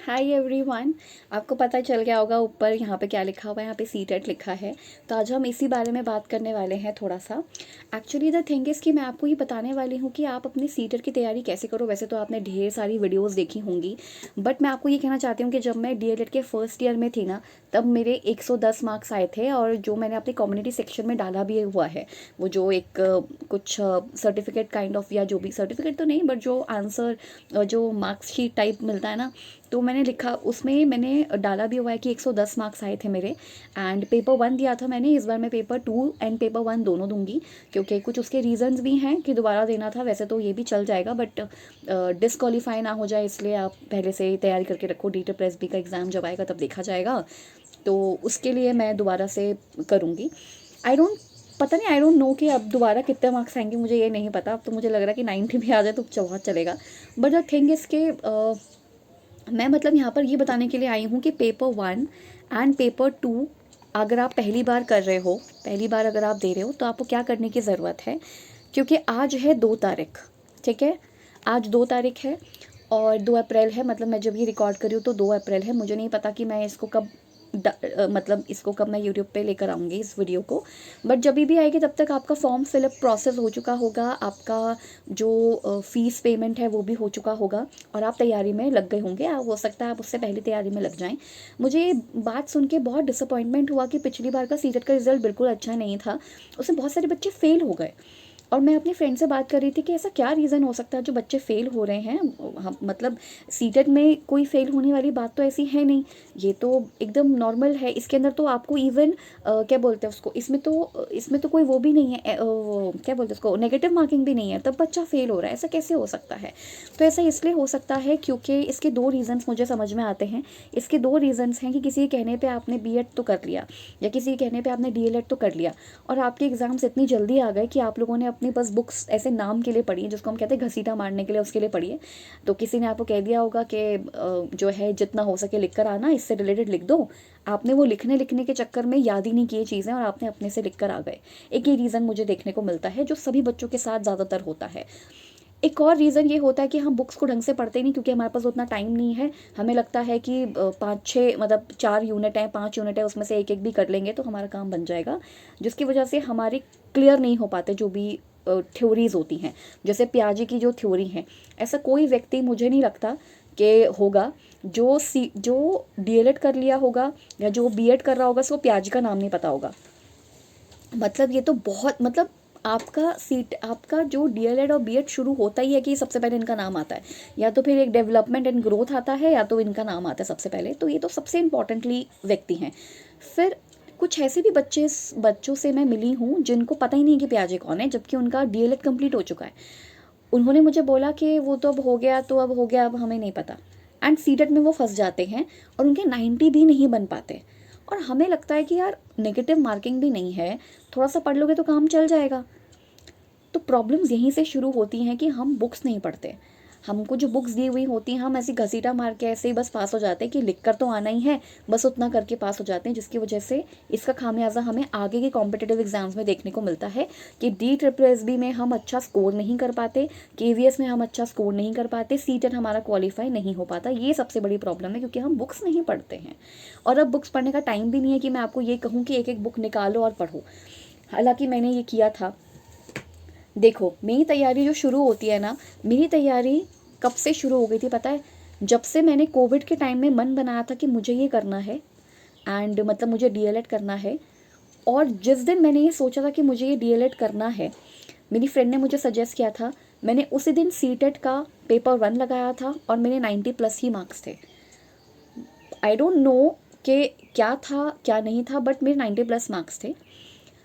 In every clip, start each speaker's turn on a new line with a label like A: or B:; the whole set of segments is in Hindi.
A: Hi everyone. आपको पता चल गया होगा ऊपर यहाँ पे क्या लिखा हुआ है, यहाँ पे सीटेट लिखा है। तो आज हम इसी बारे में बात करने वाले हैं थोड़ा सा। एक्चुअली द थिंग इज़ कि मैं आपको ये बताने वाली हूँ कि आप अपनी सीटेट की तैयारी कैसे करो। वैसे तो आपने ढेर सारी वीडियोस देखी होंगी, बट मैं आपको ये कहना चाहती हूँ कि जब मैं डीएलएड के फर्स्ट ईयर में थी ना, तब मेरे 110 मार्क्स आए थे। और जो मैंने अपनी कम्युनिटी सेक्शन में डाला भी हुआ है, वो जो एक कुछ सर्टिफिकेट काइंड ऑफ, या जो भी सर्टिफिकेट तो नहीं, बट जो आंसर जो मार्क्स शीट टाइप मिलता है ना, तो मैंने लिखा, उसमें मैंने डाला भी हुआ है कि 110 मार्क्स आए थे मेरे। एंड पेपर 1 दिया था मैंने। इस बार मैं पेपर 2 एंड पेपर 1 दोनों दूंगी, क्योंकि कुछ उसके रीजंस भी हैं कि दोबारा देना था। वैसे तो ये भी चल जाएगा, बट डिस्क्वालीफाई ना हो जाए, इसलिए आप पहले से ही तैयारी करके रखो। DTPSB का एग्ज़ाम जब आएगा तब देखा जाएगा, तो उसके लिए मैं दोबारा से करूँगी। पता नहीं, आई डोंट नो कि अब दोबारा कितने मार्क्स आएंगे, मुझे ये नहीं पता। अब तो मुझे लग रहा है कि 90 भी आ जाए तो बहुत चलेगा। बट द थिंग इज़ के मैं मतलब यहाँ पर ये बताने के लिए आई हूँ कि पेपर 1 एंड पेपर 2 अगर आप पहली बार कर रहे हो, पहली बार अगर आप दे रहे हो, तो आपको क्या करने की ज़रूरत है। क्योंकि आज है 2 तारीख, ठीक है, आज 2 तारीख है और 2 अप्रैल है। मतलब मैं जब ये रिकॉर्ड करी हूँ तो 2 अप्रैल है। मुझे नहीं पता कि मैं इसको कब मतलब इसको कब मैं यूट्यूब पे लेकर आऊँगी इस वीडियो को। बट जब भी आएगी तब तक आपका फॉर्म फिलअप प्रोसेस हो चुका होगा, आपका जो फ़ीस पेमेंट है वो भी हो चुका होगा, और आप तैयारी में लग गए होंगे। हो सकता है आप उससे पहले तैयारी में लग जाएं। मुझे ये बात सुन के बहुत डिसअपॉइंटमेंट हुआ कि पिछली बार का सीटेट का रिज़ल्ट बिल्कुल अच्छा नहीं था, उसमें बहुत सारे बच्चे फेल हो गए। और मैं अपनी फ्रेंड से बात कर रही थी कि ऐसा क्या रीज़न हो सकता है जो बच्चे फ़ेल हो रहे हैं। हम मतलब सीटेट में कोई फ़ेल होने वाली बात तो ऐसी है नहीं, ये तो एकदम नॉर्मल है। इसके अंदर तो आपको इवन क्या बोलते हैं उसको, इसमें तो कोई वो भी नहीं है, क्या बोलते हैं उसको, नेगेटिव मार्किंग भी नहीं है, तब बच्चा फ़ेल हो रहा है। ऐसा कैसे हो सकता है? तो ऐसा इसलिए हो सकता है क्योंकि इसके 2 रीज़न्स मुझे समझ में आते हैं। इसके 2 रीज़न्स हैं कि किसी के कहने पर आपने BEd तो कर लिया, या किसी के कहने पर आपने DLED तो कर लिया, और आपके एग्ज़ाम्स इतनी जल्दी आ गए कि आप लोगों ने अपनी बस बुक्स ऐसे नाम के लिए पढ़ी है, जिसको हम कहते हैं घसीटा मारने के लिए, उसके लिए पढ़ी है। तो किसी ने आपको कह दिया होगा कि जो है जितना हो सके लिख कर आना, इससे रिलेटेड लिख दो। आपने वो लिखने के चक्कर में याद ही नहीं किए चीज़ें, और आपने अपने से लिख कर आ गए। एक ही रीज़न मुझे देखने को मिलता है, जो सभी बच्चों के साथ ज़्यादातर होता है। एक और रीज़न ये होता है कि हम बुक्स को ढंग से पढ़ते नहीं, क्योंकि हमारे पास उतना टाइम नहीं है। हमें लगता है कि 5-6 मतलब 4 यूनिट हैं, 5 यूनिट है, उसमें से एक एक भी कर लेंगे तो हमारा काम बन जाएगा, जिसकी वजह से हमारे क्लियर नहीं हो पाते जो भी थ्योरीज होती हैं। जैसे पियाजे की जो थ्योरी है, ऐसा कोई व्यक्ति मुझे नहीं लगता कि होगा जो DLED कर लिया होगा या जो BEd कर रहा होगा, उसको पियाजे का नाम नहीं पता होगा। मतलब ये तो बहुत, मतलब आपका जो DLED और BEd शुरू होता ही है कि सबसे पहले इनका नाम आता है, या तो फिर एक डेवलपमेंट एंड ग्रोथ आता है, या तो इनका नाम आता है सबसे पहले। तो ये तो सबसे इम्पॉर्टेंटली व्यक्ति हैं। फिर कुछ ऐसे भी बच्चों से मैं मिली हूँ जिनको पता ही नहीं कि पियाजे कौन है, जबकि उनका DLED कंप्लीट हो चुका है। उन्होंने मुझे बोला कि वो तो अब हो गया, तो अब हो गया, अब हमें नहीं पता। एंड सीटेट में वो फंस जाते हैं और उनके 90 भी नहीं बन पाते। और हमें लगता है कि यार नेगेटिव मार्किंग भी नहीं है, थोड़ा सा पढ़ लोगे तो काम चल जाएगा। तो प्रॉब्लम्स यहीं से शुरू होती हैं कि हम बुक्स नहीं पढ़ते। हमको जो बुक्स दी हुई होती हैं, हम ऐसी घसीटा मार के ऐसे ही बस पास हो जाते हैं कि लिख कर तो आना ही है, बस उतना करके पास हो जाते हैं। जिसकी वजह से इसका खामियाजा हमें आगे के कॉम्पिटिटिव एग्जाम्स में देखने को मिलता है कि DSSB में हम अच्छा स्कोर नहीं कर पाते, KVS में हम अच्छा स्कोर नहीं कर पाते, सीटेट हमारा क्वालिफाई नहीं हो पाता। ये सबसे बड़ी प्रॉब्लम है, क्योंकि हम बुक्स नहीं पढ़ते हैं। और अब बुक्स पढ़ने का टाइम भी नहीं है कि मैं आपको ये कहूँ कि एक एक बुक निकालो और पढ़ो। हालांकि मैंने ये किया था। देखो, मेरी तैयारी जो शुरू होती है ना, मेरी तैयारी कब से शुरू हो गई थी पता है? जब से मैंने कोविड के टाइम में मन बनाया था कि मुझे ये करना है, एंड मतलब मुझे DLED करना है। और जिस दिन मैंने ये सोचा था कि मुझे ये DLED करना है, मेरी फ्रेंड ने मुझे सजेस्ट किया था, मैंने उसी दिन सीटेट का पेपर 1 लगाया था और मेरे 90+ ही मार्क्स थे। आई डोंट नो कि क्या था क्या नहीं था, बट मेरे 90+ मार्क्स थे।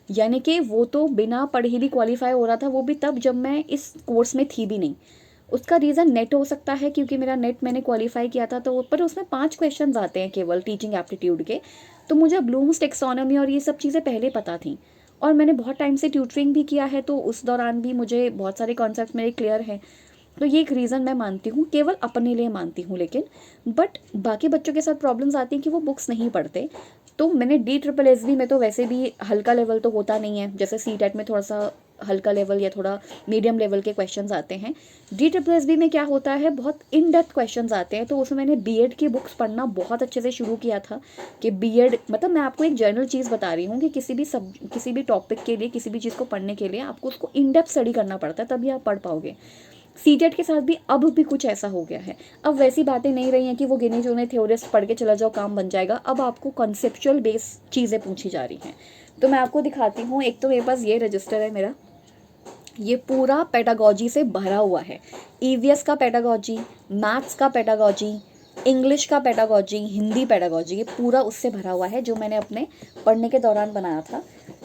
A: यानी कि वो तो बिना पढ़े भी क्वालिफाई हो रहा था, वो भी तब जब मैं इस कोर्स में थी भी नहीं। उसका रीज़न नेट हो सकता है, क्योंकि मेरा नेट मैंने क्वालिफाई किया था, तो पर उसमें 5 क्वेश्चंस आते हैं केवल टीचिंग एप्टीट्यूड के। तो मुझे ब्लूम्स टेक्सोनॉमी और ये सब चीज़ें पहले पता थी, और मैंने बहुत टाइम से ट्यूटरिंग भी किया है, तो उस दौरान भी मुझे बहुत सारे कॉन्सेप्ट मेरे क्लियर हैं। तो ये एक रीज़न मैं मानती हूँ, केवल अपने लिए मानती हूँ। लेकिन बट बाकी बच्चों के साथ प्रॉब्लम्स आती हैं कि वो बुक्स नहीं पढ़ते। तो मैंने DSSB में तो वैसे भी हल्का लेवल तो होता नहीं है, जैसे सीटेट में थोड़ा सा हल्का लेवल या थोड़ा मीडियम लेवल के क्वेश्चंस आते हैं। DSSB में क्या होता है, बहुत इन डेप्थ क्वेश्चंस आते हैं। तो उसमें मैंने बीएड की बुक्स पढ़ना बहुत अच्छे से शुरू किया था कि बीएड मतलब मैं आपको एक जनरल चीज़ बता रही हूँ कि किसी भी टॉपिक के लिए, किसी भी चीज़ को पढ़ने के लिए आपको उसको इन डेप्थ स्टडी करना पड़ता है, तभी आप पढ़ पाओगे। सीटेट के साथ भी अब भी कुछ ऐसा हो गया है। अब वैसी बातें नहीं रही हैं कि वो गिने चुने थ्योरिस्ट पढ़ के चला जाओ काम बन जाएगा। अब आपको कॉन्सेप्चुअल बेस चीज़ें पूछी जा रही हैं। तो मैं आपको दिखाती हूँ। एक तो मेरे पास ये रजिस्टर है मेरा, ये पूरा पेडागॉजी से भरा हुआ है। ईवीएस का पेडागॉजी, मैथ्स का पेडागॉजी, इंग्लिश का पेडागॉजी, हिंदी पेडागॉजी, ये पूरा उससे भरा हुआ है जो मैंने अपने पढ़ने के दौरान बनाया था।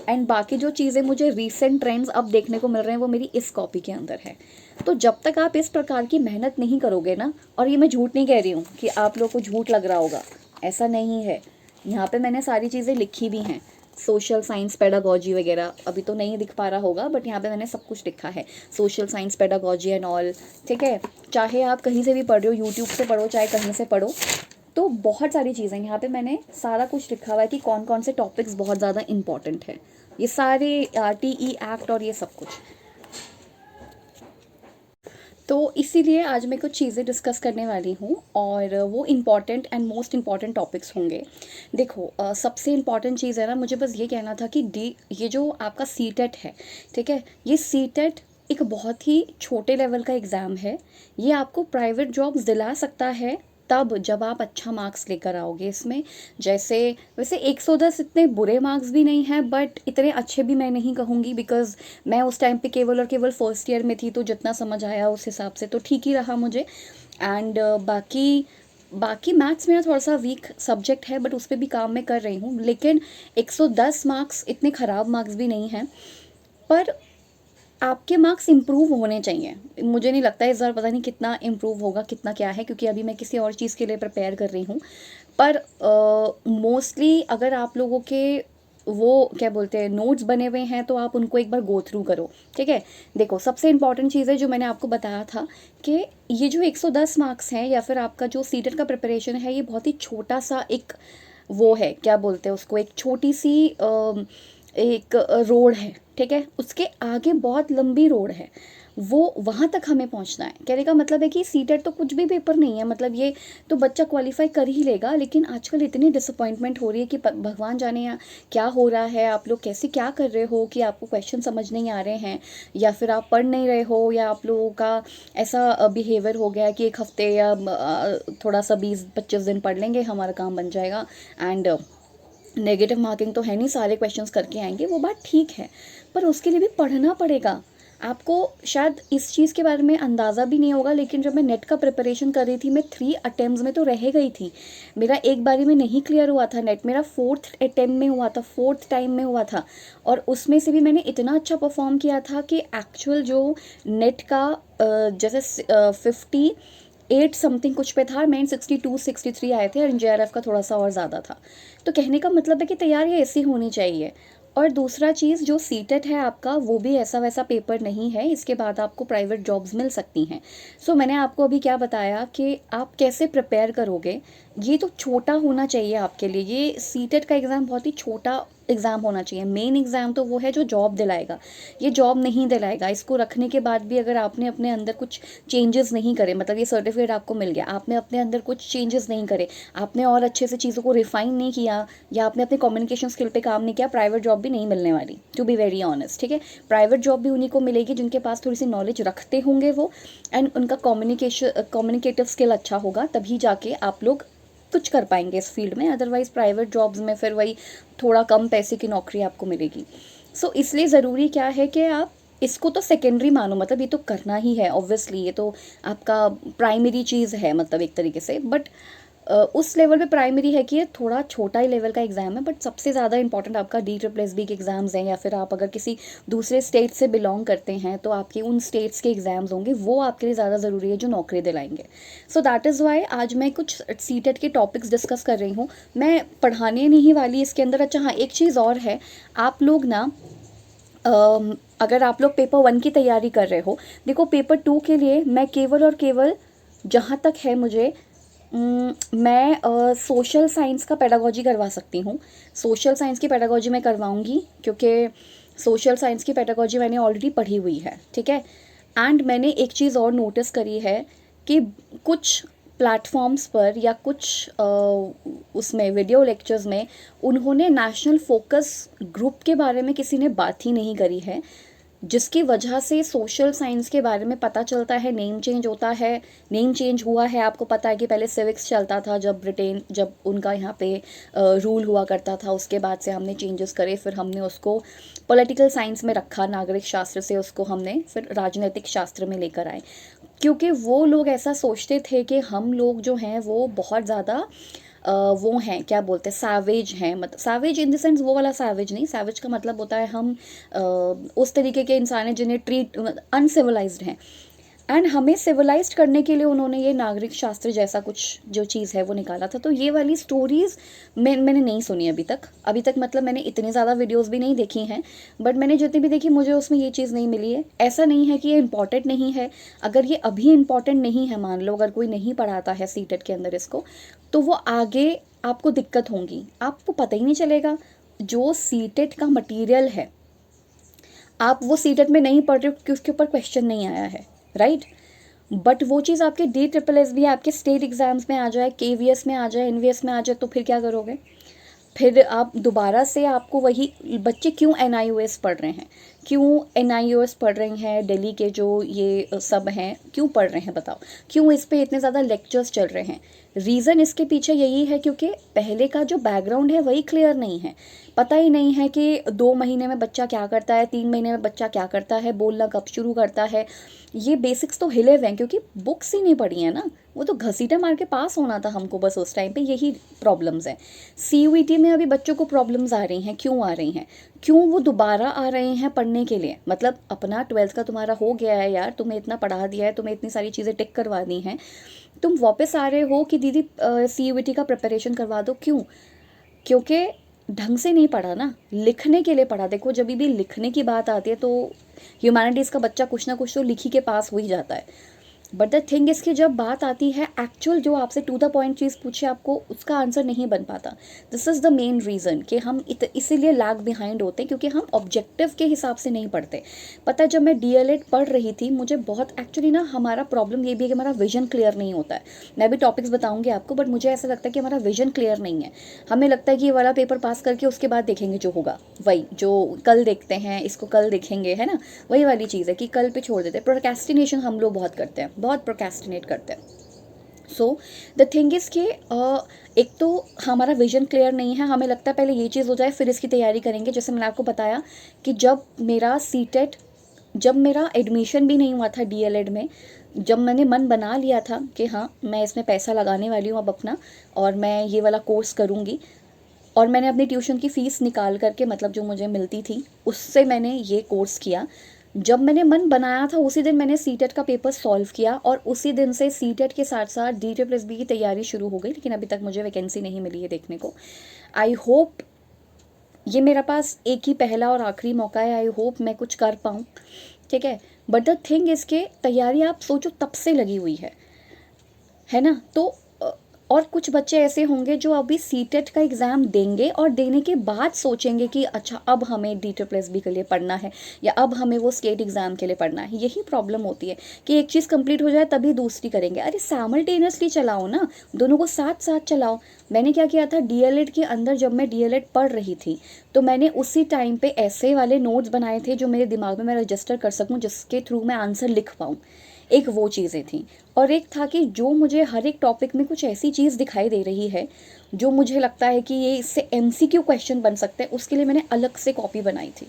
A: एंड बाकी जो चीज़ें मुझे रीसेंट ट्रेंड्स अब देखने को मिल रहे हैं वो मेरी इस कॉपी के अंदर है। तो जब तक आप इस प्रकार की मेहनत नहीं करोगे ना, और ये मैं झूठ नहीं कह रही हूँ कि आप लोग को झूठ लग रहा होगा, ऐसा नहीं है। यहाँ पे मैंने सारी चीज़ें लिखी भी हैं, सोशल साइंस पेडागॉजी वगैरह, अभी तो नहीं दिख पा रहा होगा बट यहाँ पे मैंने सब कुछ लिखा है, social science pedagogy and all. ठीक है, चाहे आप कहीं से भी पढ़ रहे हो, यूट्यूब से पढ़ो चाहे कहीं से पढ़ो, तो बहुत सारी चीज़ें यहाँ पे मैंने सारा कुछ लिखा हुआ है कि कौन कौन से टॉपिक्स बहुत ज़्यादा इंपॉर्टेंट है। ये सारे TE एक्ट और ये सब कुछ। तो इसीलिए आज मैं कुछ चीज़ें डिस्कस करने वाली हूँ और वो important and most important topics होंगे। देखो सबसे इम्पॉर्टेंट चीज़ है ना, मुझे बस ये कहना था कि ये जो आपका सीटेट है, ठीक है, ये सीटेट एक बहुत ही छोटे लेवल का एग्ज़ाम है। ये आपको प्राइवेट जॉब्स दिला सकता है तब जब आप अच्छा मार्क्स लेकर आओगे इसमें। जैसे वैसे 110 इतने बुरे मार्क्स भी नहीं हैं बट इतने अच्छे भी मैं नहीं कहूँगी, बिकॉज़ मैं उस टाइम पे केवल और केवल फर्स्ट ईयर में थी, तो जितना समझ आया उस हिसाब से तो ठीक ही रहा मुझे। एंड बाकी मैथ्स मेरा थोड़ा सा वीक सब्जेक्ट है बट उस पर भी काम मैं कर रही हूँ। लेकिन 110 मार्क्स इतने ख़राब मार्क्स भी नहीं हैं, पर आपके मार्क्स इम्प्रूव होने चाहिए। मुझे नहीं लगता इस बार पता नहीं कितना इम्प्रूव होगा, कितना क्या है, क्योंकि अभी मैं किसी और चीज़ के लिए प्रिपेयर कर रही हूँ। पर मोस्टली अगर आप लोगों के वो क्या बोलते हैं नोट्स बने हुए हैं तो आप उनको एक बार गो थ्रू करो। ठीक है, देखो सबसे इम्पॉर्टेंट चीज़ है जो मैंने आपको बताया था कि ये जो 110 मार्क्स हैं या फिर आपका जो सीटेट का प्रिपरेशन है, ये बहुत ही छोटा सा एक वो है, क्या बोलते हैं उसको, एक छोटी सी एक रोड है। ठीक है, उसके आगे बहुत लंबी रोड है, वो वहाँ तक हमें पहुँचना है। कहने का मतलब है कि सीटेट तो कुछ भी पेपर नहीं है, मतलब ये तो बच्चा क्वालिफाई कर ही लेगा। लेकिन आजकल इतनी डिसअपॉइंटमेंट हो रही है कि भगवान जाने यहाँ क्या हो रहा है, आप लोग कैसे क्या कर रहे हो कि आपको क्वेश्चन समझ नहीं आ रहे हैं, या फिर आप पढ़ नहीं रहे हो, या आप लोगों का ऐसा बिहेवियर हो गया कि एक हफ्ते या थोड़ा सा 20-25 दिन पढ़ लेंगे हमारा काम बन जाएगा एंड नेगेटिव मार्किंग तो है नहीं, सारे क्वेश्चंस करके आएंगे। वो बात ठीक है, पर उसके लिए भी पढ़ना पड़ेगा आपको। शायद इस चीज़ के बारे में अंदाज़ा भी नहीं होगा, लेकिन जब मैं नेट का प्रिपरेशन कर रही थी, मैं 3 अटेम्प्ट्स में तो रह गई थी। मेरा एक बारी में नहीं क्लियर हुआ था नेट, मेरा 4th अटेम्प्ट में हुआ था, 4th टाइम में हुआ था। और उसमें से भी मैंने इतना अच्छा परफॉर्म किया था कि एक्चुअल जो नेट का जैसे 58 समथिंग कुछ पे था, मेन 62-63 आए थे और JRF का थोड़ा सा और ज़्यादा था। तो कहने का मतलब है कि तैयारी ऐसी होनी चाहिए। और दूसरा चीज़, जो सीटेट है आपका, वो भी ऐसा वैसा पेपर नहीं है, इसके बाद आपको प्राइवेट जॉब्स मिल सकती हैं। सो मैंने आपको अभी क्या बताया कि आप कैसे प्रिपेयर करोगे, ये तो छोटा होना चाहिए आपके लिए। ये सीटेट का एग्ज़ाम बहुत ही छोटा एग्ज़ाम होना चाहिए। मेन एग्ज़ाम तो वो है जो जॉब दिलाएगा, ये जॉब नहीं दिलाएगा। इसको रखने के बाद भी अगर आपने अपने अंदर कुछ चेंजेस नहीं करे, मतलब ये सर्टिफिकेट आपको मिल गया, आपने अपने अंदर कुछ चेंजेस नहीं करे, आपने और अच्छे से चीज़ों को रिफाइन नहीं किया, या आपने अपने कम्युनिकेशन स्किल पे काम नहीं किया, प्राइवेट जॉब भी नहीं मिलने वाली, टू बी वेरी ऑनेस्ट। ठीक है, प्राइवेट जॉब भी उन्हीं को मिलेगी जिनके पास थोड़ी सी नॉलेज रखते होंगे वो, एंड उनका कम्युनिकेटिव स्किल अच्छा होगा, तभी जाके आप लोग कुछ कर पाएंगे इस फील्ड में। अदरवाइज़ प्राइवेट जॉब्स में फिर वही थोड़ा कम पैसे की नौकरी आपको मिलेगी। सो इसलिए ज़रूरी क्या है कि आप इसको तो सेकेंडरी मानो, मतलब ये तो करना ही है ऑब्वियसली, ये तो आपका प्राइमरी चीज़ है मतलब एक तरीके से। बट उस लेवल पे प्राइमरी है कि ये थोड़ा छोटा ही लेवल का एग्ज़ाम है, बट सबसे ज़्यादा इंपॉर्टेंट आपका DSSB के एग्ज़ाम्स हैं, या फिर आप अगर किसी दूसरे स्टेट से बिलोंग करते हैं तो आपके उन स्टेट्स के एग्ज़ाम्स होंगे, वो आपके लिए ज़्यादा ज़रूरी है जो नौकरी दिलाएंगे। सो दैट इज़ वाई आज मैं कुछ सीटेट के टॉपिक्स डिस्कस कर रही हूँ, मैं पढ़ाने नहीं वाली इसके अंदर। अच्छा हाँ, एक चीज़ और है, आप लोग ना अगर आप लोग पेपर 1 की तैयारी कर रहे हो, देखो पेपर 2 के लिए मैं केवल और केवल, जहाँ तक है मुझे, मैं सोशल साइंस का पेडागॉजी करवा सकती हूँ। सोशल साइंस की पेडागॉजी मैं करवाऊँगी, क्योंकि सोशल साइंस की पेडागोजी मैंने ऑलरेडी पढ़ी हुई है, ठीक है। एंड मैंने एक चीज़ और नोटिस करी है कि कुछ प्लेटफॉर्म्स पर या कुछ उसमें वीडियो लेक्चर्स में उन्होंने नेशनल फोकस ग्रुप के बारे में किसी ने बात ही नहीं करी है, जिसकी वजह से सोशल साइंस के बारे में पता चलता है, नेम चेंज होता है। नेम चेंज हुआ है, आपको पता है कि पहले सिविक्स चलता था जब ब्रिटेन, जब उनका यहाँ पे रूल हुआ करता था, उसके बाद से हमने चेंजेस करे, फिर हमने उसको पॉलिटिकल साइंस में रखा, नागरिक शास्त्र से उसको हमने फिर राजनीतिक शास्त्र में लेकर आए, क्योंकि वो लोग ऐसा सोचते थे कि हम लोग जो हैं वो बहुत ज़्यादा वो हैं, क्या बोलते हैं, सैवेज हैं। मतलब सैवेज इन द सेंस वो वाला सैवेज नहीं, सैवेज का मतलब होता है हम उस तरीके के इंसान हैं जिन्हें ट्रीट अनसिविलाइज्ड हैं। एंड हमें सिविलाइज्ड करने के लिए उन्होंने ये नागरिक शास्त्र जैसा कुछ जो चीज़ है वो निकाला था। तो ये वाली स्टोरीज़ मैंने नहीं सुनी अभी तक मतलब मैंने इतनी ज़्यादा वीडियोस भी नहीं देखी हैं, बट मैंने जितनी भी देखी मुझे उसमें ये चीज़ नहीं मिली है। ऐसा नहीं है कि ये इंपॉर्टेंट नहीं है, अगर ये अभी इंपॉर्टेंट नहीं है, मान लो अगर कोई नहीं पढ़ाता है सीटेट के अंदर इसको, तो वो आगे आपको दिक्कत होंगी, आपको पता ही नहीं चलेगा। जो सीटेट का मटीरियल है आप वो सीटेट में नहीं पढ़ रहे हो क्योंकि उसके ऊपर क्वेश्चन नहीं आया है, राइट। बट वो चीज़ आपके DSSS भी, आपके स्टेट एग्जाम्स में आ जाए, KVS में आ जाए, NVS में आ जाए, तो फिर क्या करोगे? फिर आप दोबारा से आपको वही बच्चे क्यों NIOS पढ़ रहे हैं, क्यों NIOS पढ़ रहे हैं, दिल्ली के जो ये सब हैं क्यों पढ़ रहे हैं बताओ, क्यों इस पे इतने ज़्यादा लेक्चर्स चल रहे हैं? रीज़न इसके पीछे यही है क्योंकि पहले का जो बैकग्राउंड है वही क्लियर नहीं है। पता ही नहीं है कि 2 महीने में बच्चा क्या करता है, 3 महीने में बच्चा क्या करता है, बोलना कब शुरू करता है, ये बेसिक्स तो हिले हुए हैं क्योंकि बुक्स ही नहीं पढ़ी है ना। वो तो घसीटा मार के पास होना था हमको बस उस टाइम पे, यही प्रॉब्लम्स हैं। CUET में अभी बच्चों को प्रॉब्लम्स आ रही हैं, क्यों आ रही हैं? क्यों वो दोबारा आ रहे हैं पढ़ने के लिए? मतलब अपना 12th का तुम्हारा हो गया है यार, तुम्हें इतना पढ़ा दिया है, तुम्हें इतनी सारी चीज़ें टिक करवा दी हैं, तुम वापस आ रहे हो कि दीदी CUET का प्रिपरेशन करवा दो। क्यों? क्योंकि ढंग से नहीं पढ़ा ना, लिखने के लिए पढ़ा। देखो जब भी लिखने की बात आती है तो ह्यूमैनिटीज़ का बच्चा कुछ ना कुछ तो लिखी के पास हो ही जाता है। बट द थिंग इसकी जब बात आती है एक्चुअल जो आपसे टू द पॉइंट चीज़ पूछे आपको उसका आंसर नहीं बन पाता। This is the main reason कि हम इसीलिए लैग बिहाइंड होते हैं, क्योंकि हम ऑब्जेक्टिव के हिसाब से नहीं पढ़ते। पता है जब मैं DLED पढ़ रही थी मुझे बहुत एक्चुअली ना, हमारा प्रॉब्लम ये भी है कि हमारा विजन क्लियर नहीं होता है। मैं भी टॉपिक्स बताऊंगी आपको, बट मुझे ऐसा लगता है कि हमारा विजन क्लियर नहीं है। हमें लगता है कि ये वाला पेपर पास करके उसके बाद देखेंगे जो होगा, वही जो कल देखते हैं, इसको कल देखेंगे, है ना। वही वाली चीज़ है कि कल पे छोड़ देते हैं। प्रोक्रेस्टिनेशन हम लोग बहुत करते हैं, बहुत प्रोक्रेस्टिनेट करते हैं। सो द थिंग इज़ कि एक तो हमारा विजन क्लियर नहीं है, हमें लगता है पहले ये चीज़ हो जाए फिर इसकी तैयारी करेंगे। जैसे मैंने आपको बताया कि जब मेरा एडमिशन भी नहीं हुआ था DLED में, जब मैंने मन बना लिया था कि हाँ मैं इसमें पैसा लगाने वाली हूँ अब अपना, और मैं ये वाला कोर्स करूँगी, और मैंने अपनी ट्यूशन की फ़ीस निकाल करके, मतलब जो मुझे मिलती थी उससे मैंने ये कोर्स किया। जब मैंने मन बनाया था उसी दिन मैंने सीटेट का पेपर सॉल्व किया, और उसी दिन से सीटेट के साथ साथ DSSB की तैयारी शुरू हो गई। लेकिन अभी तक मुझे वैकेंसी नहीं मिली है देखने को। आई होप ये मेरा पास एक ही पहला और आखिरी मौका है, आई होप मैं कुछ कर पाऊँ, ठीक है। बट द थिंग इसके तैयारी आप सोचो तब से लगी हुई है ना। तो और कुछ बच्चे ऐसे होंगे जो अभी सीटेट का एग्ज़ाम देंगे और देने के बाद सोचेंगे कि अच्छा अब हमें DSSB के लिए पढ़ना है, या अब हमें वो स्टेट एग्ज़ाम के लिए पढ़ना है। यही प्रॉब्लम होती है कि एक चीज़ कंप्लीट हो जाए तभी दूसरी करेंगे। अरे साइमल्टेनियसली चलाओ ना, दोनों को साथ साथ चलाओ। मैंने क्या किया था, DLED के अंदर जब मैं DLED पढ़ रही थी तो मैंने उसी टाइम पे ऐसे वाले नोट्स बनाए थे जो मेरे दिमाग में मैं रजिस्टर कर सकूँ, जिसके थ्रू मैं आंसर लिख पाऊँ। एक वो चीज़ें थी, और एक था कि जो मुझे हर एक टॉपिक में कुछ ऐसी चीज़ दिखाई दे रही है जो मुझे लगता है कि ये इससे MCQ क्वेश्चन बन सकते हैं, उसके लिए मैंने अलग से कॉपी बनाई थी।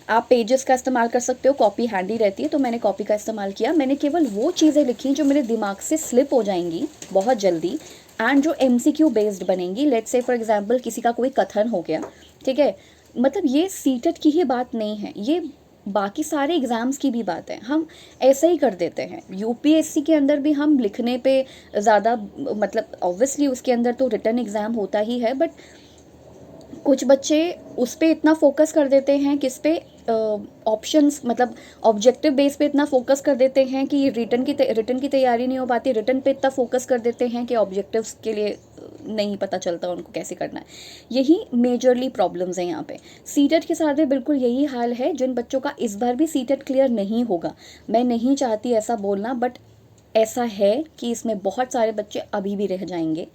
A: आप पेजेस का इस्तेमाल कर सकते हो, कॉपी हैंडी रहती है, तो मैंने कॉपी का इस्तेमाल किया। मैंने केवल वो चीज़ें लिखी जो मेरे दिमाग से स्लिप हो जाएंगी बहुत जल्दी, एंड जो MCQ बेस्ड बनेंगी। लेट्स से फॉर एग्जांपल किसी का कोई कथन हो गया, ठीक है, मतलब ये सीटेट की ही बात नहीं है, ये बाकी सारे एग्ज़ाम्स की भी बात है। हम ऐसा ही कर देते हैं। UPSC के अंदर भी हम लिखने पे ज़्यादा, मतलब ऑब्वियसली उसके अंदर तो रिटन एग्ज़ाम होता ही है, बट कुछ बच्चे उस पर इतना फोकस कर देते हैं, किस पे, ऑप्शंस, मतलब ऑब्जेक्टिव बेस पे इतना फोकस कर देते हैं कि रिटन की तैयारी नहीं हो पाती। रिटन पे इतना फोकस कर देते हैं कि ऑब्जेक्टिव्स के लिए नहीं पता चलता उनको कैसे करना है। यही मेजरली प्रॉब्लम्स हैं यहाँ पे। सीटेट के साथ भी बिल्कुल यही हाल है। जिन बच्चों का इस बार भी सीटेट क्लियर नहीं होगा, मैं नहीं चाहती ऐसा बोलना, बट ऐसा है कि इसमें बहुत सारे बच्चे अभी भी रह जाएंगे।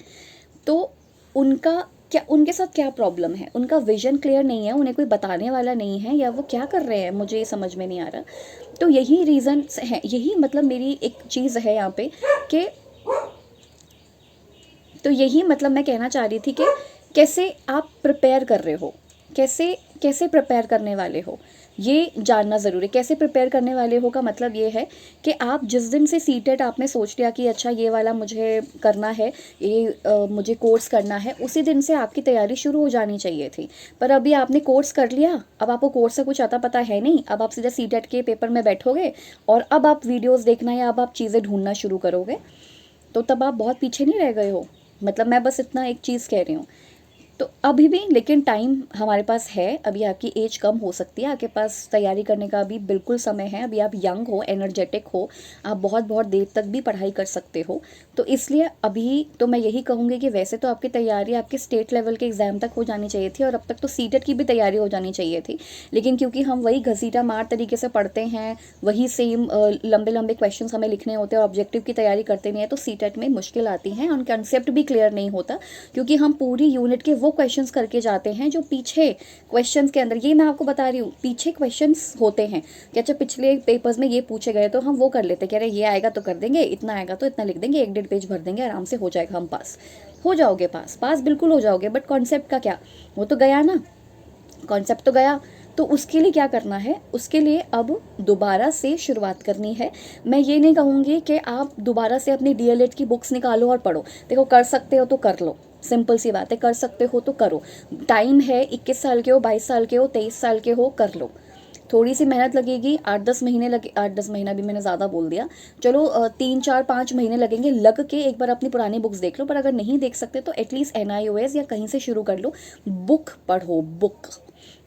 A: तो उनका क्या, उनके साथ क्या प्रॉब्लम है? उनका विजन क्लियर नहीं है, उन्हें कोई बताने वाला नहीं है, या वो क्या कर रहे हैं मुझे ये समझ में नहीं आ रहा। तो यही रीज़न है, यही मतलब मेरी एक चीज़ है यहाँ पे कि, तो यही मतलब मैं कहना चाह रही थी कि कैसे आप प्रिपेयर कर रहे हो, कैसे कैसे प्रिपेयर करने वाले हो, ये जानना ज़रूरी। कैसे प्रिपेयर करने वाले हो का मतलब ये है कि आप जिस दिन से सीटेट आपने सोच लिया कि अच्छा ये वाला मुझे करना है, ये मुझे कोर्स करना है, उसी दिन से आपकी तैयारी शुरू हो जानी चाहिए थी। पर अभी आपने कोर्स कर लिया, अब आपको कोर्स से कुछ आता पता है नहीं, अब आप सीधा सीटेट के पेपर में बैठोगे और अब आप वीडियोज़ देखना या अब आप चीज़ें ढूंढना शुरू करोगे, तो तब आप बहुत पीछे नहीं रह गए हो। मतलब मैं बस इतना एक चीज़ कह रही हूँ। तो अभी भी लेकिन टाइम हमारे पास है। अभी आपकी एज कम हो सकती है, आपके पास तैयारी करने का अभी बिल्कुल समय है। अभी आप यंग हो, एनर्जेटिक हो, आप बहुत बहुत देर तक भी पढ़ाई कर सकते हो। तो इसलिए अभी तो मैं यही कहूँगी कि वैसे तो आपकी तैयारी आपके स्टेट लेवल के एग्ज़ाम तक हो जानी चाहिए थी और अब तक तो सीटेट की भी तैयारी हो जानी चाहिए थी। लेकिन क्योंकि हम वही घसीटा मार तरीके से पढ़ते हैं, वही सेम लंबे लंबे क्वेश्चन हमें लिखने होते हैं और ऑब्जेक्टिव की तैयारी करते नहीं है, तो सीटेट में मुश्किल आती है और कंसेप्ट भी क्लियर नहीं होता, क्योंकि हम पूरी यूनिट के वो क्वेश्चंस करके जाते हैं जो पीछे क्वेश्चंस के अंदर, ये मैं आपको बता रही हूँ, पीछे क्वेश्चंस होते हैं कि अच्छा पिछले पेपर्स में ये पूछे गए, तो हम वो कर लेते हैं कि अरे ये आएगा तो कर देंगे, इतना आएगा तो इतना लिख देंगे, 1-1.5 पेज भर देंगे, आराम से हो जाएगा, हम पास हो जाओगे, पास बिल्कुल हो जाओगे। बट कॉन्सेप्ट का क्या, वो तो गया ना, कॉन्सेप्ट तो गया। तो उसके लिए क्या करना है, उसके लिए अब दोबारा से शुरुआत करनी है। मैं ये नहीं कहूँगी कि आप दोबारा से अपनी डीएलएड की बुक्स निकालो और पढ़ो। देखो कर सकते हो तो कर लो, सिंपल सी बात है, कर सकते हो तो करो। टाइम है, 21 साल के हो, 22 साल के हो, 23 साल के हो, कर लो। थोड़ी सी मेहनत लगेगी, 8-10 महीने लगे, 8-10 महीना भी मैंने ज़्यादा बोल दिया, चलो 3-4-5 महीने लगेंगे, लग के एक बार अपनी पुरानी बुक्स देख लो। पर अगर नहीं देख सकते तो एटलीस्ट NIOS या कहीं से शुरू कर लो, बुक पढ़ो,